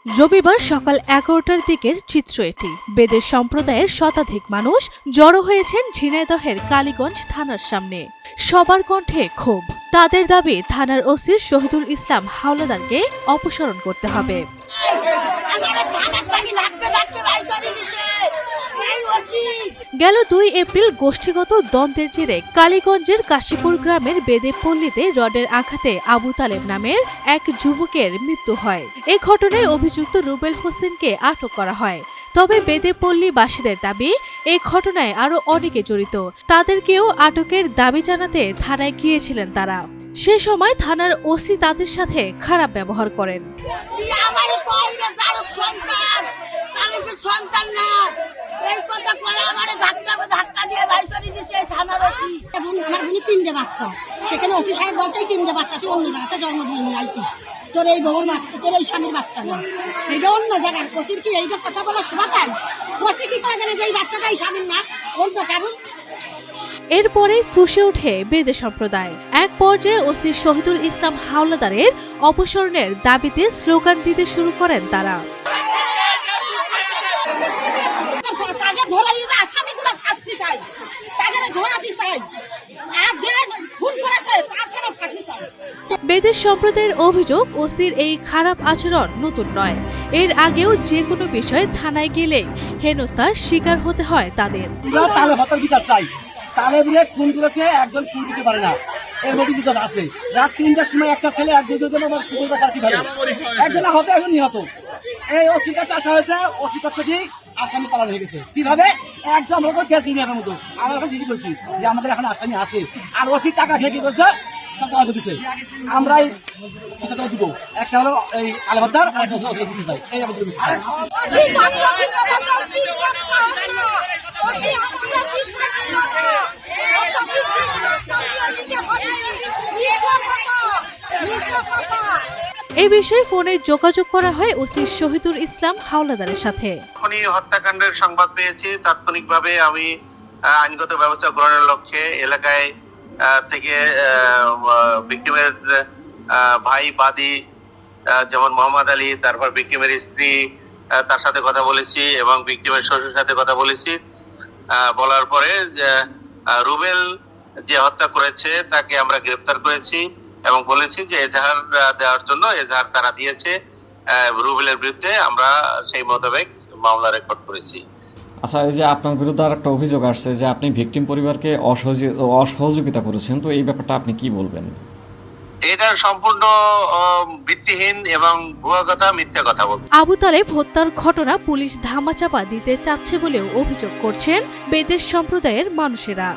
রবিবার সকাল 11টার দিকের চিত্র এটি। বেদের সম্প্রদায়ের শতাধিক মানুষ জড়ো হয়েছেন ঝিনাইদহের কালীগঞ্জ থানার সামনে। সবার কণ্ঠে ক্ষোভ। তাদের দাবি থানার ওসি শহীদুল ইসলাম হাওলাদারকে অপসারণ করতে হবে। গেল 2 এপ্রিল গোষ্ঠীগত দ্বন্দ্বের জেরে কালীগঞ্জের কাশীপুর গ্রামের বেদেপল্লীতে রডের আঘাতে আবু তালেব নামের এক যুবকের মৃত্যু হয়। এ ঘটনায় অভিযুক্ত রুবেল হোসেনকে আটক করা হয়। তবে বেদেপল্লীবাসীদের দাবি এই ঘটনায় আরো অনেকে জড়িত। তাদেরকেও আটকের দাবি জানাতে থানায় গিয়েছিলেন তারা। সে সময় থানার ওসি তাদের সাথে খারাপ ব্যবহার করেন। সেখানে ওসি সাহেব বলছে 3টে বাচ্চা তুই অন্য জায়গাতে জন্ম দিয়ে নিয়ে আইছিস, তোর এই বউর বাচ্চা, তোর এই স্বামীর বাচ্চা না, এটা অন্য জায়গার। ওসির কি এইটা কথা বলা শোভা পায়? ওসি কি করে জানে যে এই বাচ্চাটা এই স্বামীর না, অন্য কারণ? এরপরেই ফুঁসে ওঠে বেদে সম্প্রদায়। এক পর্যায়ে ওসি শহীদুল ইসলাম হাওলাদারের অপসারণের দাবিতে স্লোগান দিতে শুরু করেন তারা। বেদের সম্প্রদায়ের অভিযোগ, ওসির এই খারাপ আচরণ নতুন নয়। এর আগেও যে কোনো বিষয়ে থানায় গেলে হেনস্থার শিকার হতে হয় তাদের। তালেবরে খুন করেছে, একজন খুন করতে পারে না, এর মধ্যে দুটো আছে। রাত 3টার সময় একটা ছেলে এক দুজন একজন আহত, একজন নিহত। এই ওসির কাছে আসা হয়েছে, ওসির কাছে কি আসামি চালানো হয়ে গেছে। কিভাবে? একদম আমরা কেস দিই না মতো আমরা এখন জিজ্ঞেস করছি যে আমাদের এখন আসামি আছে, আর ওসি টাকা খেয়ে কি করছে দিচ্ছে। আমরাই দিব, একটা হলো এই আলবাদার, আর একটা হলো দিতে চাই, এই আমাদের দিতে চাই। এই বিষয়ে ফোনে যোগাযোগ করা হয় ওসি শহীদুল ইসলাম হাওলাদারের সাথে। এখনই হত্যাকাণ্ডের সংবাদ পেয়েছি, তাৎক্ষণিকভাবে আমি আইনগত ব্যবস্থা গ্রহণের লক্ষ্যে এলাকায় থেকে ভিকটিমের ভাই বাদী যেমন মোহাম্মদ আলী, তারপর ভিকটিমের স্ত্রী, তার সাথে কথা বলেছি এবং ভিকটিমের শ্বশুরের সাথে কথা বলেছি। বলার পরে রুবেল যে হত্যা করেছে তাকে আমরা গ্রেফতার করেছি এবং বলেছি যে এজাহার দেওয়ার জন্য এজাহার তারা দিয়েছে। রুবেলের বিরুদ্ধে আমরা সেই মোতাবেক মামলা রেকর্ড করেছি। আচ্ছা, এই যে আপনার বিরুদ্ধে আর একটা অভিযোগ আসছে যে আপনি ভিকটিম পরিবারকে অসহযোগিতা করেছেন, তো এই ব্যাপারটা আপনি কি বলবেন? এটা সম্পূর্ণ ভিত্তিহীন এবং ভুয়া কথা, মিথ্যা কথা বলছে। আবু তালেব হত্যার ঘটনা পুলিশ ধামাচাপা দিতে চাচ্ছে বলেও অভিযোগ করছেন বেদের সম্প্রদায়ের মানুষেরা।